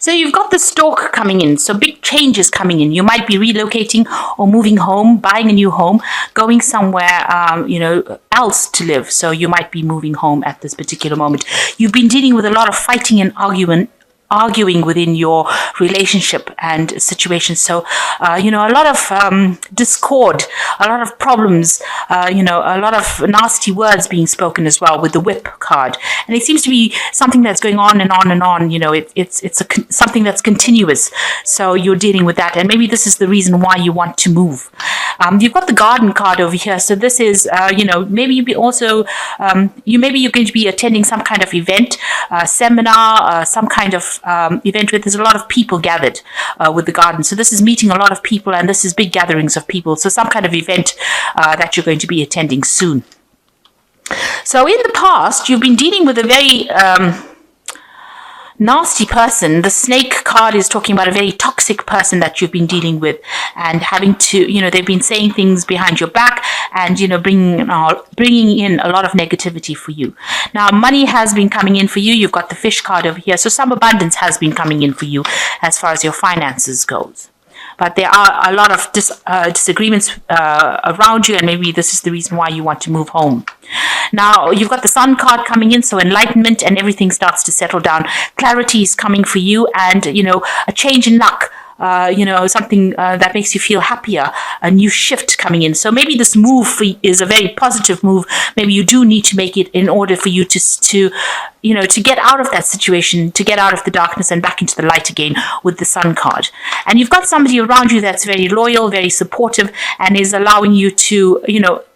So you've got the stork coming in. So big changes coming in. You might be relocating or moving home, buying a new home, going somewhere, else to live. So you might be moving home at this particular moment. You've been dealing with a lot of fighting and arguing within your relationship and situation. So, a lot of discord, a lot of problems, a lot of nasty words being spoken as well with the whip card. And it seems to be something that's going on and on and on. It's something that's continuous. So you're dealing with that. And maybe this is the reason why you want to move. You've got the garden card over here. So this is, maybe you're going to be attending some kind of event, seminar, some kind of event where there's a lot of people gathered with the garden. So this is meeting a lot of people, and this is big gatherings of people. So some kind of event that you're going to be attending soon. So in the past, you've been dealing with a very nasty person. The snake card is talking about a very toxic person that you've been dealing with, and having to, they've been saying things behind your back, and bringing in a lot of negativity for you. Now, money has been coming in for you. You've got the fish card over here, so some abundance has been coming in for you as far as your finances goes. But there are a lot of disagreements around you, and maybe this is the reason why you want to move home. Now, you've got the sun card coming in, so enlightenment, and everything starts to settle down. Clarity is coming for you, and, a change in luck. Something that makes you feel happier, a new shift coming in. So maybe this move is a very positive move. Maybe you do need to make it in order for you to get out of that situation, to get out of the darkness and back into the light again with the sun card. And you've got somebody around you that's very loyal, very supportive, and is allowing you to,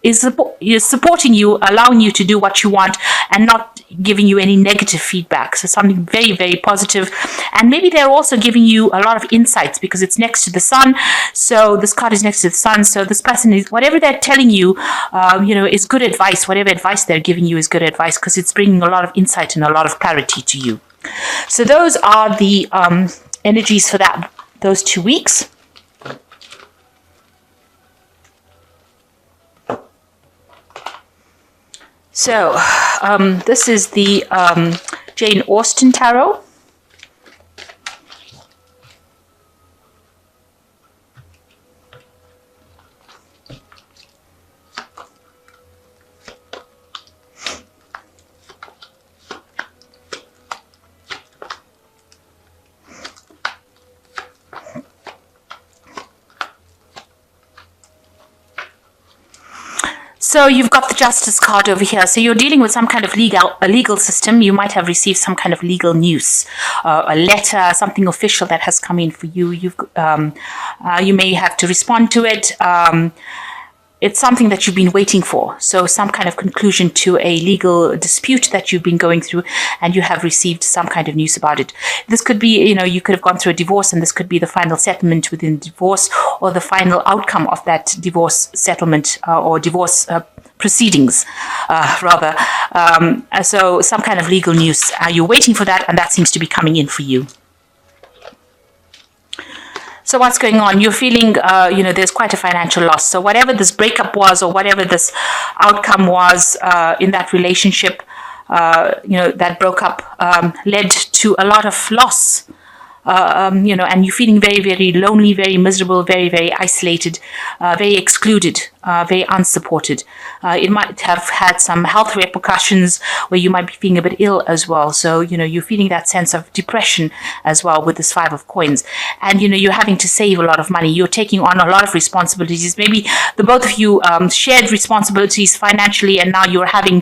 is supporting you, allowing you to do what you want, and not giving you any negative feedback. So something very, very positive. And maybe they're also giving you a lot of insights because it's next to the sun. So this card is next to the sun. So this person is, whatever they're telling you, is good advice. Whatever advice they're giving you is good advice because it's bringing a lot of insight and a lot of clarity to you. So those are the energies for those 2 weeks. So this is the Jane Austen Tarot. So you've got the Justice card over here. So you're dealing with some kind of legal system. You might have received some kind of legal news, a letter, something official that has come in for you. You may have to respond to it. It's something that you've been waiting for. So some kind of conclusion to a legal dispute that you've been going through, and you have received some kind of news about it. This could be, you could have gone through a divorce, and this could be the final settlement within divorce, or the final outcome of that divorce settlement or divorce proceedings, rather. So some kind of legal news. You're waiting for that, and that seems to be coming in for you. So what's going on? You're feeling, there's quite a financial loss. So whatever this breakup was, or whatever this outcome was in that relationship, that broke up, led to a lot of loss. And you're feeling very, very lonely, very miserable, very, very isolated, very excluded, very unsupported. It might have had some health repercussions where you might be feeling a bit ill as well. So, you're feeling that sense of depression as well with this 5 of coins. And, you're having to save a lot of money. You're taking on a lot of responsibilities. Maybe the both of you shared responsibilities financially, and now you're having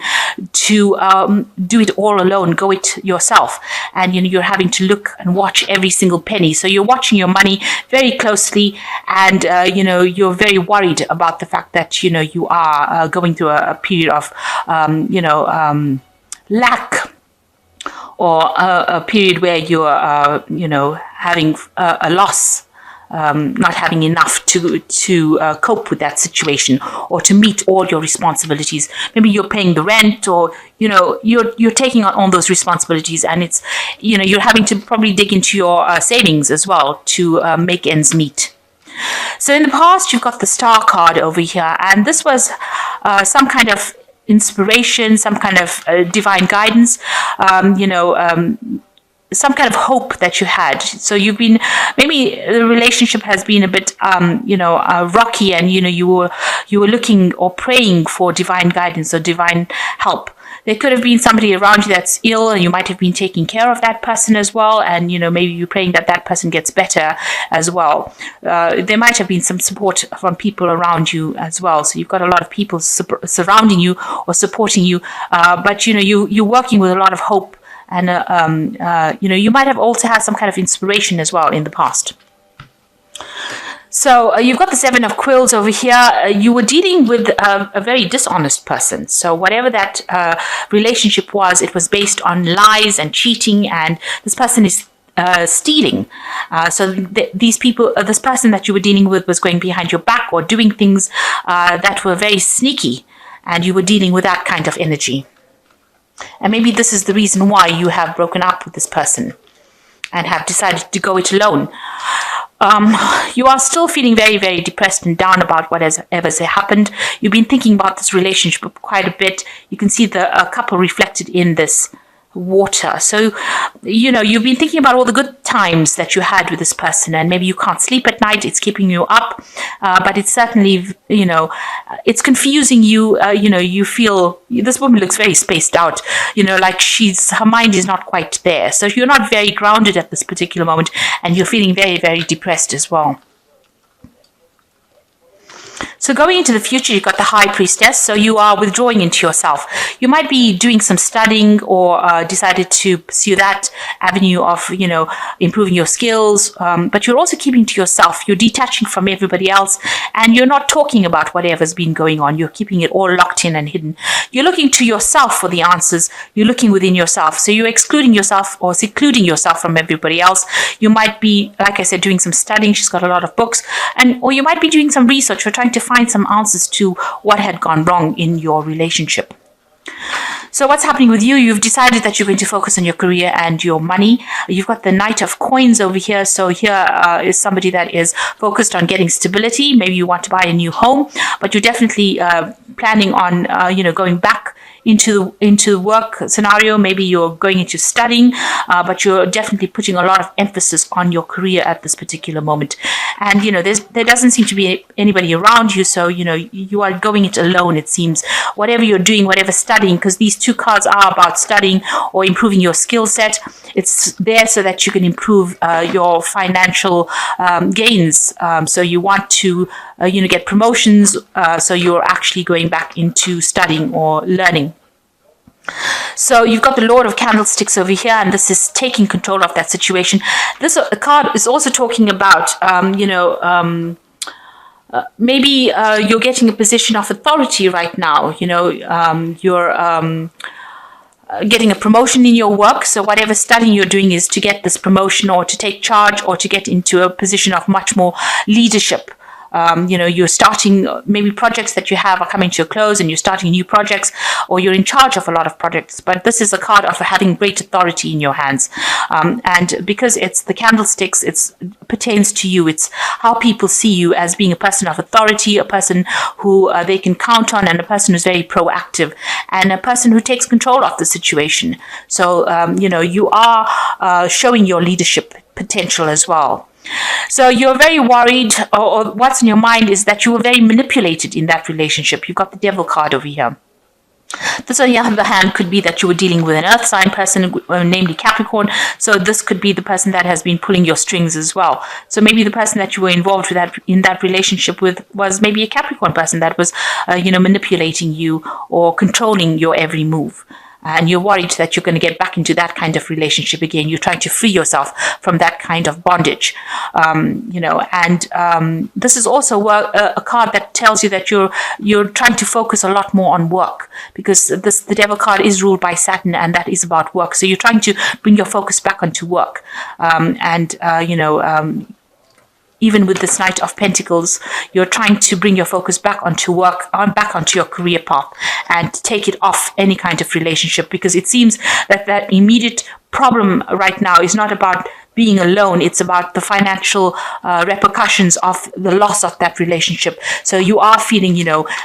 to do it all alone, go it yourself. And, you're having to look and watch every single penny. So you're watching your money very closely, and you're very worried about the fact that you are going through a period of lack, or a period where you're having a loss, not having enough to cope with that situation, or to meet all your responsibilities. Maybe you're paying the rent, or you're taking on all those responsibilities, and it's you're having to probably dig into your savings as well to make ends meet. So in the past, you've got the Star card over here, and this was some kind of inspiration, some kind of divine guidance. some kind of hope that you had. So you've been, maybe the relationship has been a bit, rocky, and you were looking or praying for divine guidance or divine help. There could have been somebody around you that's ill, and you might have been taking care of that person as well. And, maybe you're praying that that person gets better as well. There might have been some support from people around you as well. So you've got a lot of people surrounding you or supporting you. But, you're working with a lot of hope. And, you might have also had some kind of inspiration as well in the past. So you've got the Seven of Quills over here. You were dealing with a very dishonest person. So whatever that relationship was, it was based on lies and cheating, and this person is stealing. This person that you were dealing with was going behind your back or doing things that were very sneaky, and you were dealing with that kind of energy. And maybe this is the reason why you have broken up with this person and have decided to go it alone. You are still feeling very, very depressed and down about whatever has happened. You've been thinking about this relationship quite a bit. You can see the couple reflected in this water. So, you've been thinking about all the good times that you had with this person, and maybe you can't sleep at night. It's keeping you up, but it's certainly, it's confusing you. You feel this woman looks very spaced out, like her mind is not quite there. So you're not very grounded at this particular moment, and you're feeling very, very depressed as well. So going into the future, you've got the High Priestess. So you are withdrawing into yourself. You might be doing some studying, or decided to pursue that avenue of, improving your skills. But you're also keeping to yourself. You're detaching from everybody else, and you're not talking about whatever's been going on. You're keeping it all locked in and hidden. You're looking to yourself for the answers. You're looking within yourself. So you're excluding yourself or secluding yourself from everybody else. You might be, like I said, doing some studying. She's got a lot of books, or you might be doing some research or trying to find some answers to what had gone wrong in your relationship. So what's happening with you? You've decided that you're going to focus on your career and your money. You've got the Knight of Coins over here. So here is somebody that is focused on getting stability. Maybe you want to buy a new home, but you're definitely planning on, going back into the work scenario. Maybe you're going into studying, but you're definitely putting a lot of emphasis on your career at this particular moment. And there doesn't seem to be anybody around you, so you are going it alone, it seems. Whatever you're doing, whatever studying, because these two cards are about studying or improving your skill set. It's there so that you can improve your financial gains. So you want to get promotions, so you're actually going back into studying or learning. So you've got the Lord of Candlesticks over here, and this is taking control of that situation. This card is also talking about, maybe you're getting a position of authority right now. You're getting a promotion in your work. So whatever studying you're doing is to get this promotion, or to take charge, or to get into a position of much more leadership. You're starting, maybe projects that you have are coming to a close, and you're starting new projects, or you're in charge of a lot of projects. But this is a card of having great authority in your hands. And because it's the candlesticks, it pertains to you. It's how people see you as being a person of authority, a person who they can count on, and a person who's very proactive, and a person who takes control of the situation. So, you are showing your leadership potential as well. So you're very worried, or what's in your mind is that you were very manipulated in that relationship. You've got the Devil card over here. This, on the other hand, could be that you were dealing with an earth sign person, namely Capricorn. So this could be the person that has been pulling your strings as well. So maybe the person that you were involved with in that relationship with was maybe a Capricorn person that was, manipulating you or controlling your every move. And you're worried that you're going to get back into that kind of relationship again. You're trying to free yourself from that kind of bondage, and this is also a card that tells you that you're trying to focus a lot more on work, because the Devil card is ruled by Saturn, and that is about work. So you're trying to bring your focus back onto work, even with this Knight of Pentacles, you're trying to bring your focus back onto work, back onto your career path, and take it off any kind of relationship, because it seems that immediate problem right now is not about being alone. It's about the financial repercussions of the loss of that relationship. So you are feeling,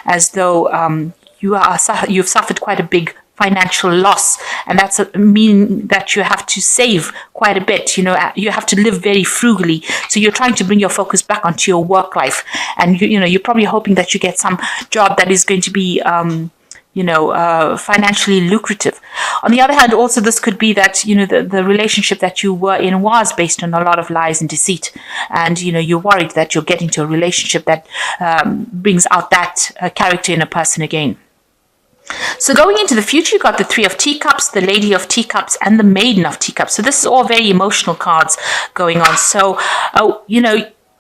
as though you've suffered quite a big financial loss, and that's meaning that you have to save quite a bit. You have to live very frugally. So you're trying to bring your focus back onto your work life, and you're probably hoping that you get some job that is going to be financially lucrative. On the other hand, also this could be that the relationship that you were in was based on a lot of lies and deceit, and you're worried that you'll get into a relationship that brings out that character in a person again. So going into the future, you got the Three of Teacups, the Lady of Teacups, and the Maiden of Teacups. So this is all very emotional cards going on. So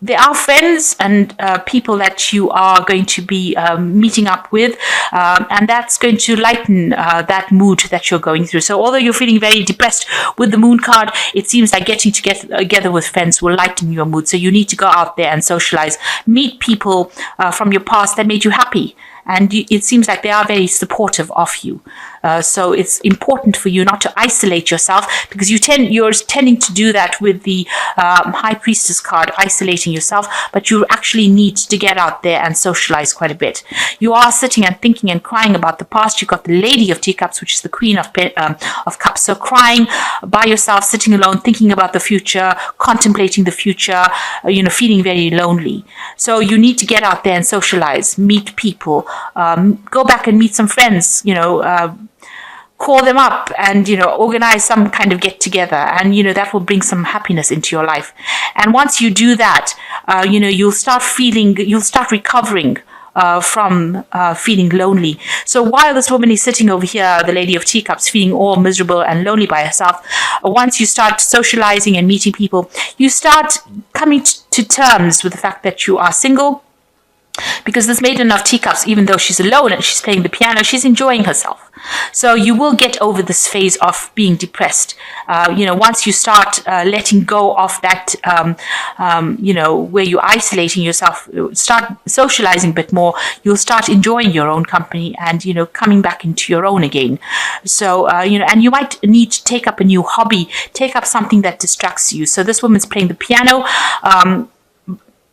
there are friends and people that you are going to be meeting up with, and that's going to lighten that mood that you're going through. So although you're feeling very depressed with the Moon card, it seems like getting together with friends will lighten your mood. So you need to go out there and socialize, meet people from your past that made you happy. And it seems like they are very supportive of you. So it's important for you not to isolate yourself, because you're tending to do that with the High Priestess card, isolating yourself, but you actually need to get out there and socialize quite a bit. You are sitting and thinking and crying about the past. You've got the Lady of Teacups, which is the Queen of Cups. So crying by yourself, sitting alone, thinking about the future, contemplating the future, feeling very lonely. So you need to get out there and socialize, meet people, go back and meet some friends, call them up and organize some kind of get together, and that will bring some happiness into your life. And once you do that, you'll start recovering from feeling lonely. So while this woman is sitting over here, the Lady of Teacups, feeling all miserable and lonely by herself, once you start socializing and meeting people, you start coming to terms with the fact that you are single. Because this Maiden of Teacups, even though she's alone and she's playing the piano, she's enjoying herself. So you will get over this phase of being depressed. Once you start letting go of that, where you're isolating yourself, start socializing a bit more, you'll start enjoying your own company and, coming back into your own again. So, and you might need to take up a new hobby, take up something that distracts you. So this woman's playing the piano.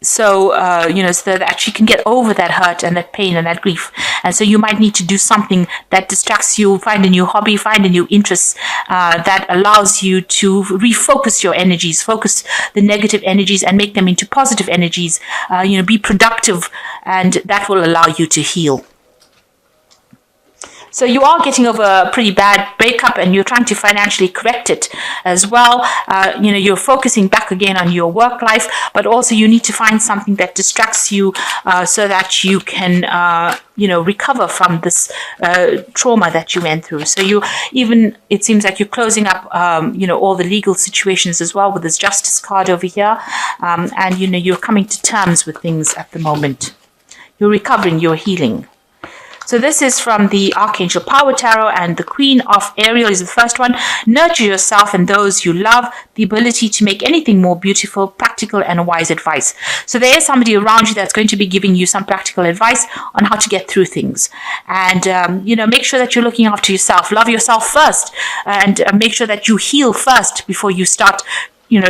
So that she can get over that hurt and that pain and that grief. And so you might need to do something that distracts you, find a new hobby, find a new interest that allows you to refocus your energies, focus the negative energies and make them into positive energies, be productive, and that will allow you to heal. So you are getting over a pretty bad breakup and you're trying to financially correct it as well. You're focusing back again on your work life, but also you need to find something that distracts you so that you can, recover from this trauma that you went through. So it seems like you're closing up, all the legal situations as well with this Justice card over here. And, you're coming to terms with things at the moment. You're recovering, you're healing. So this is from the Archangel Power Tarot, and the Queen of Aries is the first one. Nurture yourself and those you love, the ability to make anything more beautiful, practical and wise advice. So there is somebody around you that's going to be giving you some practical advice on how to get through things. And, make sure that you're looking after yourself. Love yourself first, and make sure that you heal first before you start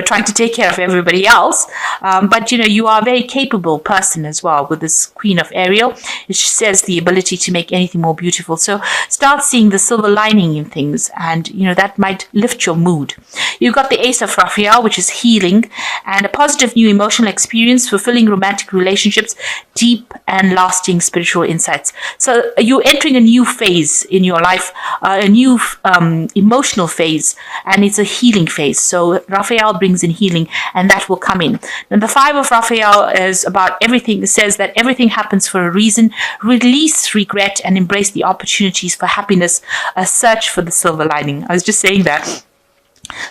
trying to take care of everybody else. But, you are a very capable person as well with this Queen of Aries. It says the ability to make anything more beautiful. So start seeing the silver lining in things, and, that might lift your mood. You've got the Ace of Raphael, which is healing and a positive new emotional experience, fulfilling romantic relationships, deep and lasting spiritual insights. So you're entering a new phase in your life, a new emotional phase, and it's a healing phase. So Raphael brings in healing, and that will come in. And the Five of Raphael is about everything. It says that everything happens for a reason. Release regret and embrace the opportunities for happiness. Search for the silver lining. I was just saying that.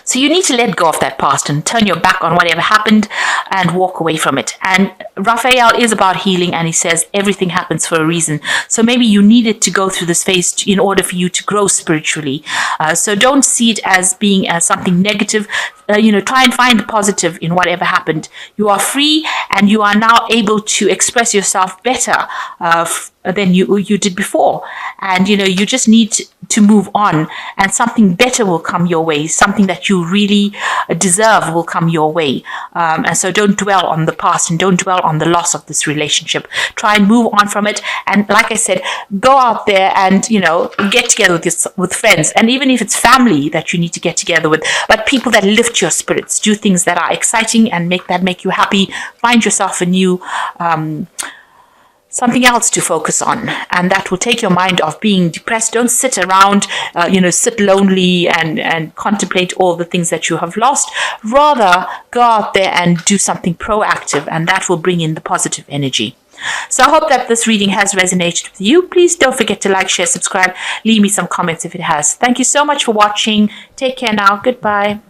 So you need to let go of that past and turn your back on whatever happened and walk away from it. And Raphael is about healing, and he says everything happens for a reason. So maybe you needed to go through this phase in order for you to grow spiritually. So don't see it as being something negative. Try and find the positive in whatever happened. You are free, and you are now able to express yourself better than you did before. And, you just need to move on, and something better will come your way. Something that you really deserve will come your way. And so don't dwell on the past and don't dwell on the loss of this relationship. Try and move on from it. And like I said, go out there and, get together with friends. And even if it's family that you need to get together with, but people that lift your spirits, do things that are exciting and make you happy. Find yourself a new something else to focus on, and that will take your mind off being depressed. Don't sit around, sit lonely and contemplate all the things that you have lost. Rather, go out there and do something proactive, and that will bring in the positive energy. So I hope that this reading has resonated with you. Please don't forget to like, share, subscribe, leave me some comments if it has. Thank you so much for watching. Take care now. Goodbye.